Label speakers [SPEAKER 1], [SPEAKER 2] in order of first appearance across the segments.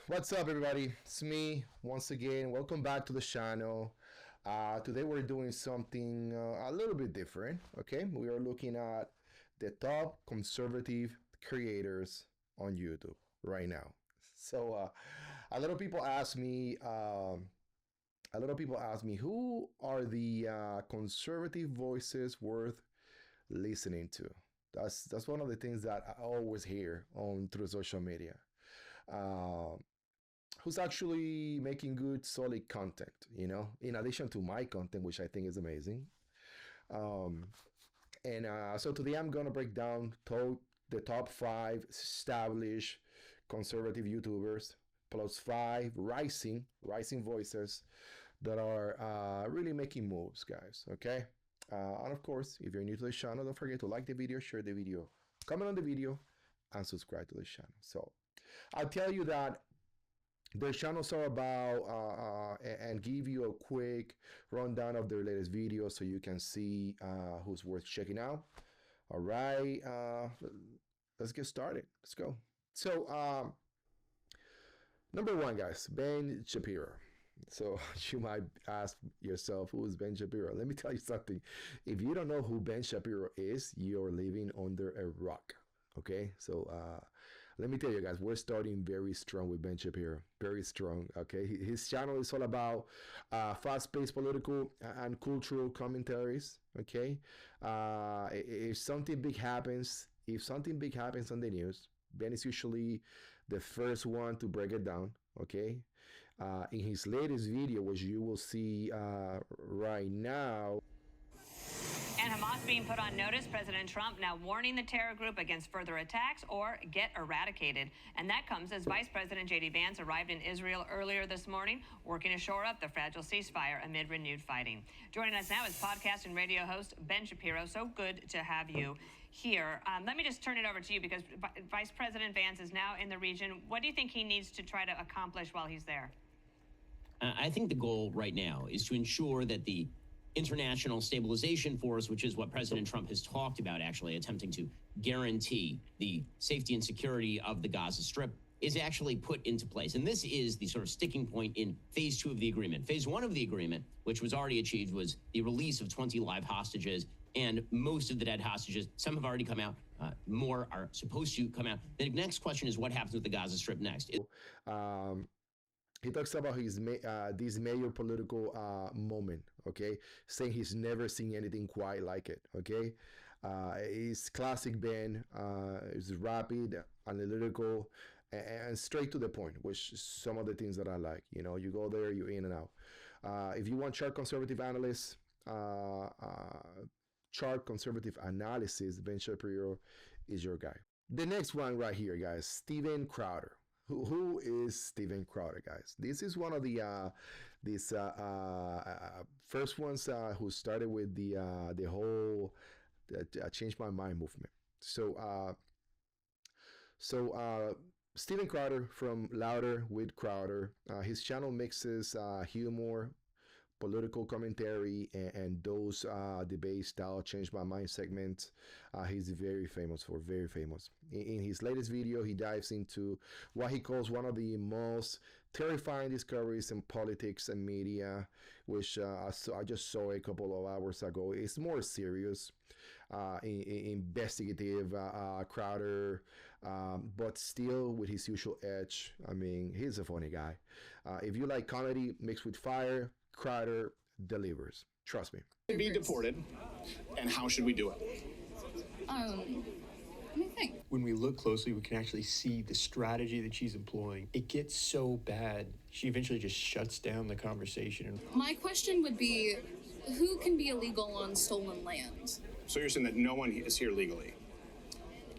[SPEAKER 1] What's up, everybody? It's me once again. Welcome back to the channel. Today we're doing something a little bit different. Okay, we are looking at the top conservative creators on YouTube right now. So a lot of people ask me. Who are the conservative voices worth listening to. That's one of the things that I always hear on through social media. Uh, who's actually making good, solid content, in addition to my content, which I think is amazing. Um, and so today I'm going to break down the top five established conservative YouTubers plus five rising voices that are really making moves, guys. Okay. And of course, if you're new to the channel, don't forget to like the video, share the video, comment on the video, and subscribe to the channel. So I'll tell you that their channels are about and give you a quick rundown of their latest videos so you can see who's worth checking out. All right, let's get started. Let's go. So number one, guys, Ben Shapiro. So you might ask yourself, who is Ben Shapiro? Let me tell you something. If you don't know who Ben Shapiro is, you're living under a rock. Okay, so let me tell you guys, we're starting very strong with Ben Shapiro. Very strong. Okay, his channel is all about fast-paced political and cultural commentaries. Okay, if something big happens, on the news, Ben is usually the first one to break it down. Okay, in his latest video, which you will see right now.
[SPEAKER 2] And Hamas being put on notice, President Trump now warning the terror group against further attacks or get eradicated. And that comes as Vice President J.D. Vance arrived in Israel earlier this morning, working to shore up the fragile ceasefire amid renewed fighting. Joining us now is podcast and radio host Ben Shapiro. So good to have you here. Let me just turn it over to you because Vice President Vance is now in the region. What do you think he needs to try to accomplish while he's there?
[SPEAKER 3] I think the goal right now is to ensure that the International Stabilization Force, which is what President Trump has talked about, actually attempting to guarantee the safety and security of the Gaza Strip, is actually put into place. And this is the sort of sticking point in phase 2 of the agreement. Phase 1 of the agreement, which was already achieved, was the release of 20 live hostages. And most of the dead hostages, some have already come out, more are supposed to come out. The next question is what happens with the Gaza Strip next?
[SPEAKER 1] He talks about his this major political moment, okay, saying he's never seen anything quite like it, okay. It's classic Ben. It's rapid, analytical, and straight to the point, which is some of the things that I like. You go there, you're in and out. If you want chart conservative analysis, Ben Shapiro is your guy. The next one right here, guys, Steven Crowder. Who is Steven Crowder, guys? This is one of the first ones who started with the whole Change My Mind movement. So Steven Crowder from Louder with Crowder. His channel mixes humor, political commentary, and those debate style Change My Mind segments. He's very famous. In his latest video, he dives into what he calls one of the most terrifying discoveries in politics and media, which I just saw a couple of hours ago. It's more serious, investigative Crowder, but still with his usual edge. I mean, he's a funny guy. If you like comedy mixed with fire, Crowder delivers. Trust me.
[SPEAKER 4] Be deported, and how should we do it?
[SPEAKER 5] Let me think.
[SPEAKER 6] When we look closely, we can actually see the strategy that she's employing. It gets so bad, she eventually just shuts down the conversation.
[SPEAKER 5] My question would be, who can be illegal on stolen land?
[SPEAKER 4] So you're saying that no one is here legally?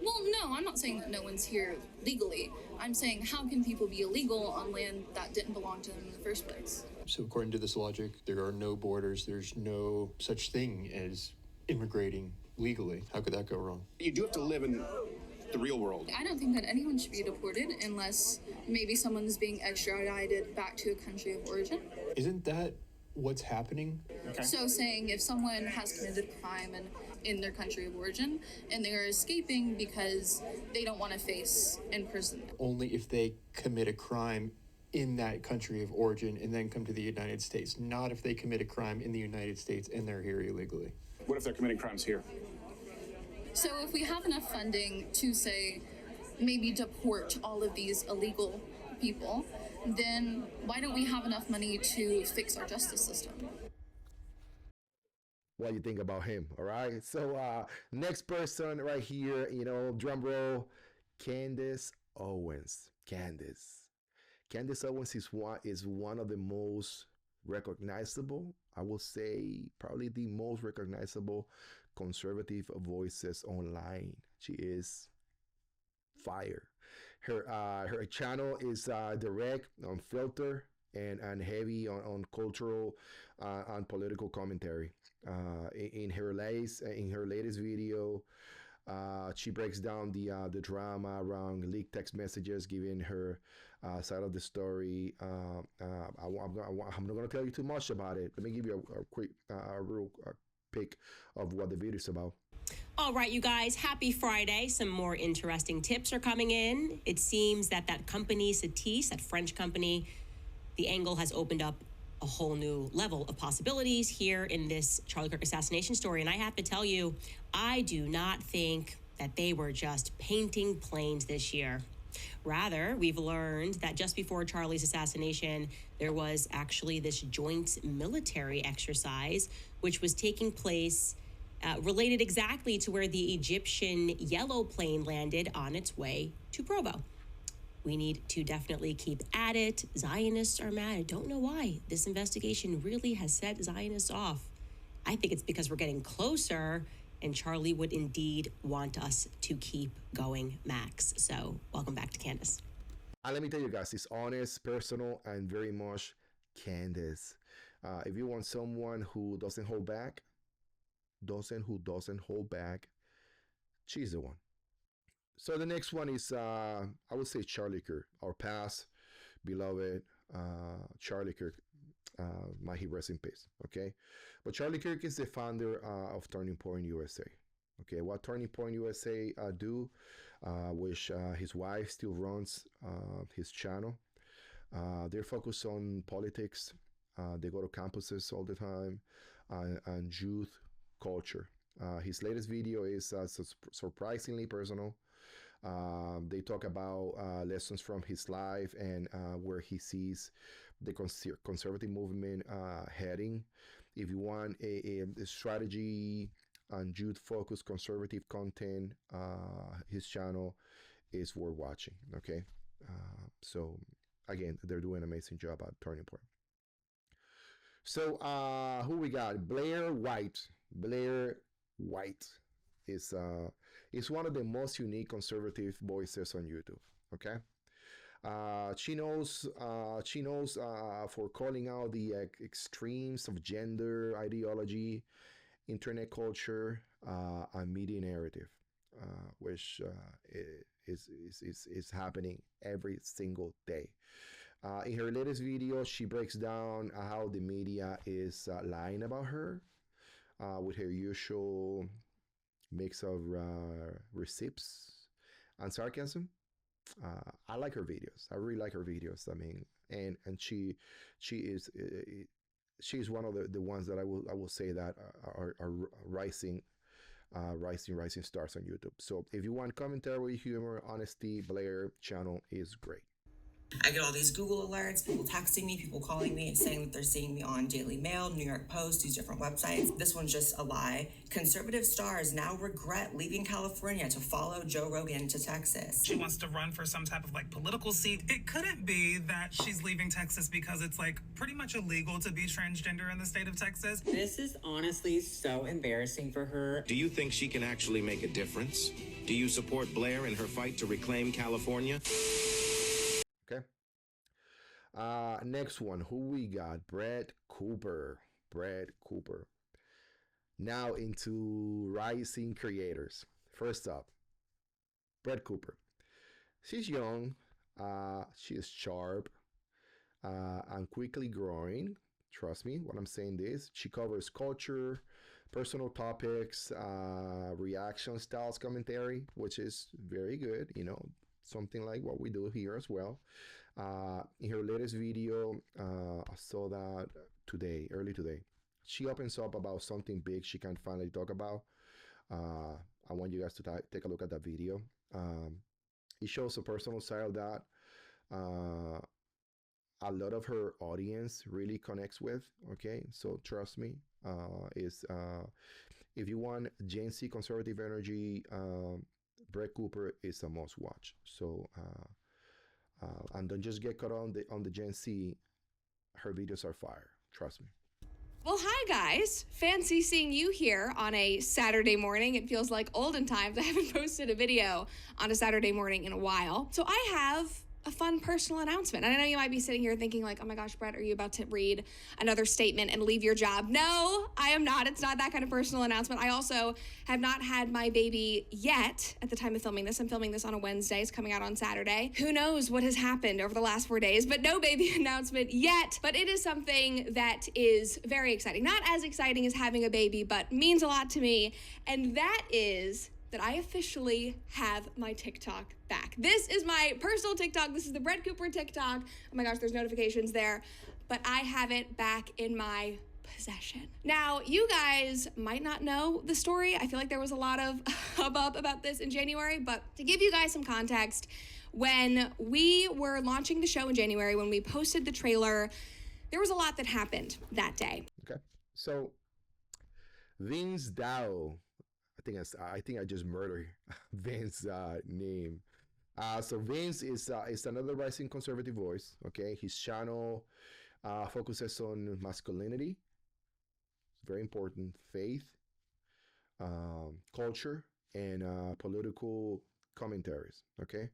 [SPEAKER 5] Well, no, I'm not saying that no one's here legally. I'm saying how can people be illegal on land that didn't belong to them in the first place?
[SPEAKER 6] So according to this logic, there are no borders. There's no such thing as immigrating legally. How could that go wrong?
[SPEAKER 4] You do have to live in the real world.
[SPEAKER 5] I don't think that anyone should be deported unless maybe someone's being extradited back to a country of origin.
[SPEAKER 6] Isn't that what's happening?
[SPEAKER 4] Okay.
[SPEAKER 5] So saying if someone has committed a crime and in their country of origin, and they are escaping because they don't want to face imprisonment.
[SPEAKER 6] Only if they commit a crime in that country of origin and then come to the United States, not if they commit a crime in the United States and they're here illegally.
[SPEAKER 4] What if they're committing crimes here?
[SPEAKER 5] So if we have enough funding to, say, maybe deport all of these illegal people, then why don't we have enough money to fix our justice system?
[SPEAKER 1] What do you think about him? All right. So next person right here, drum roll, Candace Owens. Candace Owens is one of the most recognizable, I will say probably the most recognizable conservative voices online. She is fire. Her channel is direct, unfiltered, and heavy on cultural and political commentary. In her latest video, she breaks down the drama around leaked text messages, giving her side of the story. I'm not going to tell you too much about it. Let me give you a quick, real pic of what the video is about.
[SPEAKER 7] All right, you guys, happy Friday. Some more interesting tips are coming in. It seems that company, Satis, that French company, the angle has opened up a whole new level of possibilities here in this Charlie Kirk assassination story. And I have to tell you, I do not think that they were just painting planes this year. Rather, we've learned that just before Charlie's assassination, there was actually this joint military exercise, which was taking place related exactly to where the Egyptian yellow plane landed on its way to Provo. We need to definitely keep at it. Zionists are mad. I don't know why. This investigation really has set Zionists off. I think it's because we're getting closer, and Charlie would indeed want us to keep going, Max. So welcome back to Candace.
[SPEAKER 1] Let me tell you guys, it's honest, personal, and very much Candace. If you want someone who doesn't hold back, she's the one. So the next one is, I would say Charlie Kirk, our past beloved Charlie Kirk. May he rest in peace. Okay, but Charlie Kirk is the founder of Turning Point USA. Okay, what Turning Point USA do, which his wife still runs his channel. They're focused on politics. They go to campuses all the time and youth culture. His latest video is surprisingly personal. They talk about lessons from his life and where he sees the conservative movement heading. If you want a strategy and youth-focused conservative content, his channel is worth watching. Okay, so again, they're doing an amazing job at Turning Point. So who we got? Blair White. Blair White is one of the most unique conservative voices on YouTube. Okay, she knows for calling out the extremes of gender ideology, internet culture, and media narrative, which is happening every single day. In her latest video, she breaks down how the media is lying about her with her usual mix of receipts and sarcasm. I like her videos. I really like her videos. I mean, and she's one of the ones that I will say that are rising stars on YouTube. So if you want commentary, humor, honesty, Blair channel is great.
[SPEAKER 8] I get all these Google alerts, people texting me, people calling me, saying that they're seeing me on Daily Mail, New York Post, these different websites. This one's just a lie. Conservative stars now regret leaving California to follow Joe Rogan to Texas.
[SPEAKER 9] She wants to run for some type of political seat. It couldn't be that she's leaving Texas because it's pretty much illegal to be transgender in the state of Texas.
[SPEAKER 10] This is honestly so embarrassing for her.
[SPEAKER 11] Do you think she can actually make a difference? Do you support Blair in her fight to reclaim California?
[SPEAKER 1] Okay. Next one, who we got? Brett Cooper. Now into rising creators. First up, Brett Cooper. She's young. She is sharp and quickly growing. Trust me when I'm saying this. She covers culture, personal topics, reaction styles commentary, which is very good, something like what we do here as well. In her latest video, I saw that early today. She opens up about something big she can finally talk about. I want you guys to take a look at that video. It shows a personal side of that. A lot of her audience really connects with. Okay, so trust me. If you want Gen Z conservative energy, Brett Cooper is a must watch. So and don't just get caught on the Gen Z. Her videos are fire. Trust me.
[SPEAKER 12] Well, hi guys. Fancy seeing you here on a Saturday morning. It feels like olden times. I haven't posted a video on a Saturday morning in a while. So I have a fun personal announcement. And I know you might be sitting here thinking like, oh my gosh, Brett, are you about to read another statement and leave your job? No, I am not. It's not that kind of personal announcement. I also have not had my baby yet at the time of filming this. I'm filming this on a Wednesday. It's coming out on Saturday. Who knows what has happened over the last 4 days, but no baby announcement yet. But it is something that is very exciting. Not as exciting as having a baby, but means a lot to me. And that is that I officially have my TikTok back. This is my personal TikTok. This is the Brett Cooper TikTok. Oh my gosh, there's notifications there. But I have it back in my possession. Now, you guys might not know the story. I feel like there was a lot of hubbub about this in January, but to give you guys some context, when we were launching the show in January, when we posted the trailer, there was a lot that happened that day.
[SPEAKER 1] Okay, so Vince Dow, I think I just murdered Vince's name. So Vince is another rising conservative voice. Okay, his channel focuses on masculinity, very important, faith, culture, and political commentaries. Okay,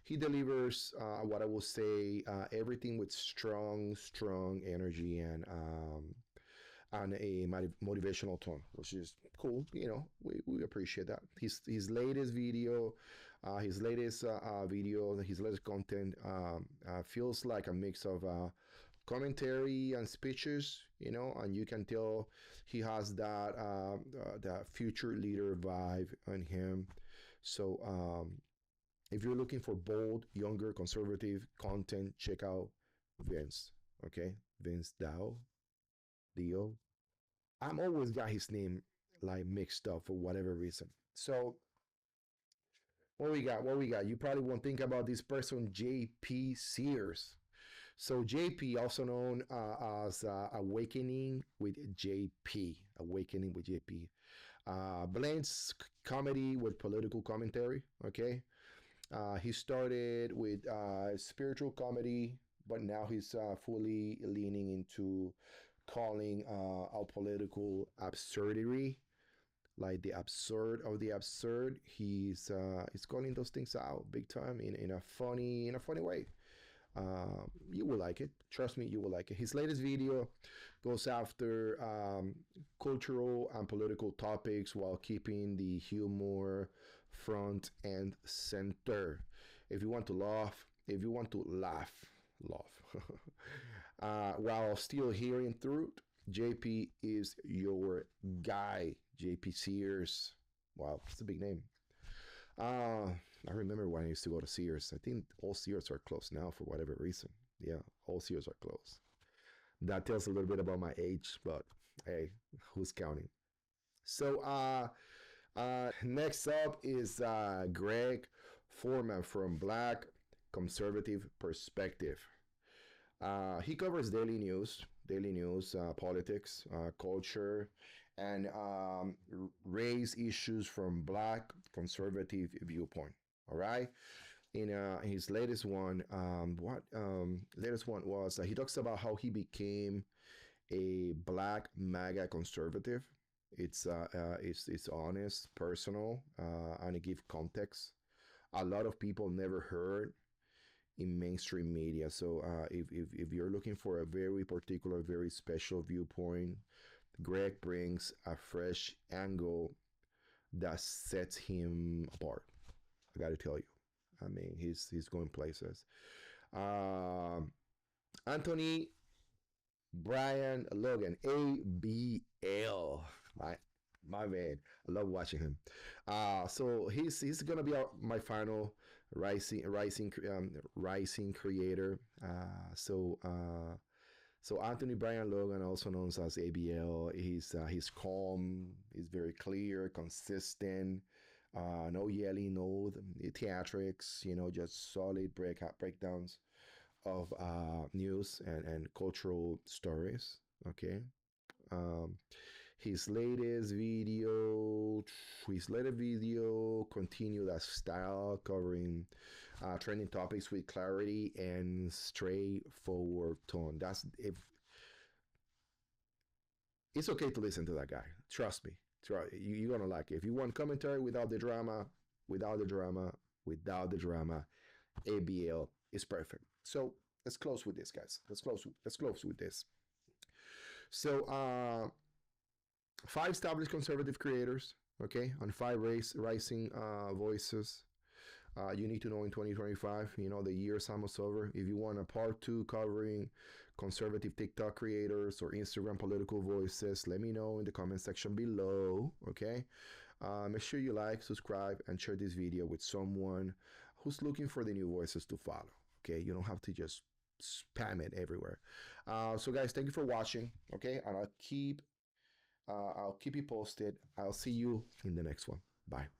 [SPEAKER 1] he delivers what I will say everything with strong energy and a motivational tone, which is cool. We appreciate that. His latest video, his latest content feels like a mix of commentary and speeches, and you can tell he has that future leader vibe on him. So if you're looking for bold, younger, conservative content, check out Vince. Okay, Vince Dow. Dio. I'm always got his name like mixed up for whatever reason. So what we got? You probably won't think about this person, JP Sears. So JP, also known as Awakening with JP. Blends comedy with political commentary. Okay. He started with spiritual comedy, but now he's fully leaning into calling our political absurdity, like the absurd of the absurd. He's calling those things out big time in a funny way. You will like it. Trust me, you will like it. His latest video goes after cultural and political topics while keeping the humor front and center. If you want to laugh. While still hearing truth, JP is your guy. JP Sears. Wow, that's a big name. I remember when I used to go to Sears. I think all Sears are closed now for whatever reason. Yeah, all Sears are closed. That tells a little bit about my age, but hey, who's counting? So next up is Greg Foreman from Black Conservative Perspective. He covers daily news, politics, culture, and race issues from Black conservative viewpoint. All right. In his latest one, was he talks about how he became a Black MAGA conservative. It's honest, personal, and it gives context. A lot of people never heard in mainstream media. So if you're looking for a very particular, very special viewpoint, Greg brings a fresh angle that sets him apart. I got to tell you. I mean, he's going places. Anthony Brian Logan, ABL, right? My man, I love watching him. So he's gonna be my final rising creator. So Anthony Brian Logan, also known as ABL, he's calm, he's very clear, consistent. No yelling, no theatrics. Just solid breakdowns of news and cultural stories. Okay. Um, his latest video, continue that style, covering trending topics with clarity and straightforward tone. That's if it's okay to listen to that guy. Trust me. You're gonna like it. If you want commentary without the drama, ABL is perfect. So let's close with this, guys. Let's close with this. So 5 established conservative creators, okay, on 5 rising voices. You need to know in 2025, the year is almost over. If you want a part 2 covering conservative TikTok creators or Instagram political voices, let me know in the comment section below, okay? Make sure you like, subscribe, and share this video with someone who's looking for the new voices to follow, okay? You don't have to just spam it everywhere. So guys, thank you for watching, okay? And I'll keep you posted. I'll see you in the next one. Bye.